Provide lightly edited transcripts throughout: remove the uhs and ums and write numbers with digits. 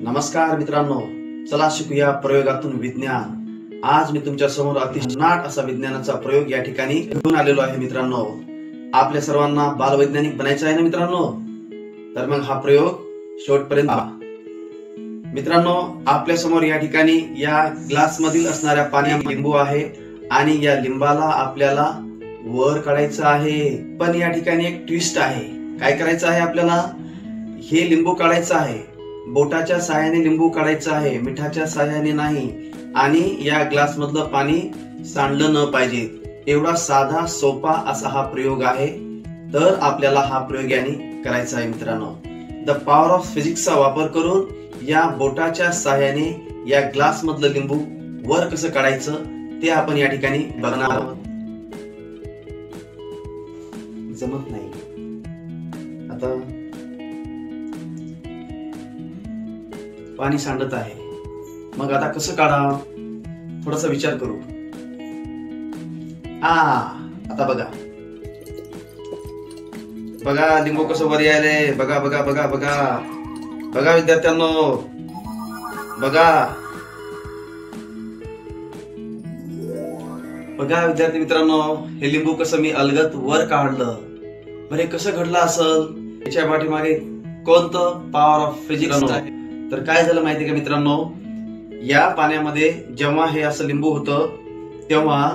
नमस्कार मित्रांनो, चला शिकूया प्रयोगातून विज्ञान। आज मी तुमच्या समोर अतिशय नाट असा विज्ञानाचा प्रयोग या ठिकाणी घेऊन आलेलो आहे। मित्रांनो, आपल्या सर्वांना बालवैज्ञानिक बनायचं आहे ना मित्रांनो, तर मग हा प्रयोग शेवटपर्यंत पहा। मित्रांनो, आपल्या समोर या ठिकाणी या ग्लास मधील असणाऱ्या पाण्यात लिंबू आहे आणि या लिंबाला आपल्याला वर काढायचं आहे। पण या ठिकाणी एक ट्विस्ट आहे। काय करायचं आहे आपल्याला? हे लिंबू काढायचं आहे, बोटाच्या साहाय्याने लिंबू काढायचं आहे, मिठाच्या साहाय्याने नाही। आणि या ग्लास मधलं पाणी सांडलं न पाहिजे। एवढा साधा सोपा असा हा प्रयोग आहे। तर आपल्याला हा प्रयोग याने करायचा आहे मित्रांनो। द पॉवर ऑफ फिजिक्सचा वापर करून या बोटाच्या साहाय्याने या ग्लास मधलं लिंबू वर कसं काढायचं ते आपण या ठिकाणी बघणार आहोत। जमत नाही आता, पाणी सांडत आहे, मग आता कसं काढावं? थोडासा विचार करू। आता बघा बघा लिंबू कसं वर यायलंय। बघा बघा बघा बघा बघा विद्यार्थ्यांनो, बघा बघा विद्यार्थी मित्रांनो, हे लिंबू कसं मी अलगद वर काढलं। बरे कसं घडलं असेल? याच्या पाठीमागे कोणतं पॉवर ऑफ फिजिक्स आहे? तर काय झालं माहिती का मित्रांनो, या पाण्यामध्ये जेव्हा हे असं लिंबू होतं तेव्हा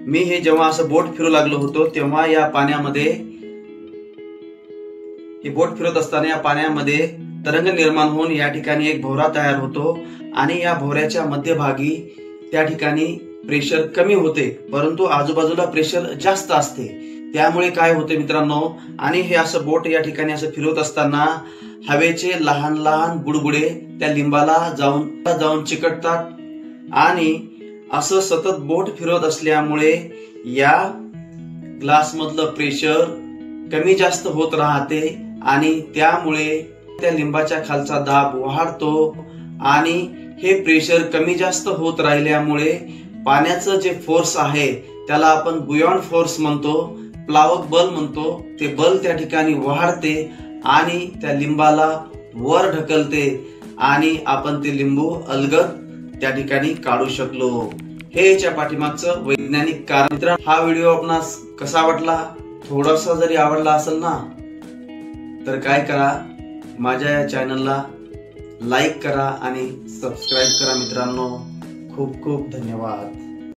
मी हे जेव्हा असं बोट फिरू लागलो होतो तेव्हा या पाण्यामध्ये, हे बोट फिरत असताना या पाण्यामध्ये तरंग निर्माण होऊन या ठिकाणी एक भोवरा तयार होतो आणि या भोवऱ्याच्या मध्यभागी त्या ठिकाणी प्रेशर कमी होते, परंतु आजूबाजूला प्रेशर जास्त असते। त्यामुळे काय होते मित्रांनो, आणि हे असं बोट या ठिकाणी असं फिरवत असताना हवेचे लहान लहान बुडबुडे त्या लिंबाला जाऊन चिकटतात आणि असं सतत बोट फिरवत असल्यामुळे या ग्लास मधलं प्रेशर कमी जास्त होत राहते आणि त्यामुळे त्या लिंबाच्या खालचा दाब वाढतो आणि हे प्रेशर कमी जास्त होत राहिल्यामुळे पाण्याचं जे फोर्स आहे त्याला आपण बुयॉन्ट फोर्स म्हणतो, प्लावक बल म्हणतो, ते बल त्या ठिकाणी वाढते आणि त्या लिंबाला वर ढकलते आणि आपण ते लिंबू अलगद त्या ठिकाणी काढू शकलो। हे याच्या पाठीमागचं वैज्ञानिक कारण। मित्रांनो, हा व्हिडिओ आपणास कसा वाटला? थोडासा जरी आवडला असेल ना तर काय करा, माझ्या या चॅनलला लाईक करा आणि सबस्क्राईब करा मित्रांनो। खूप खूप धन्यवाद।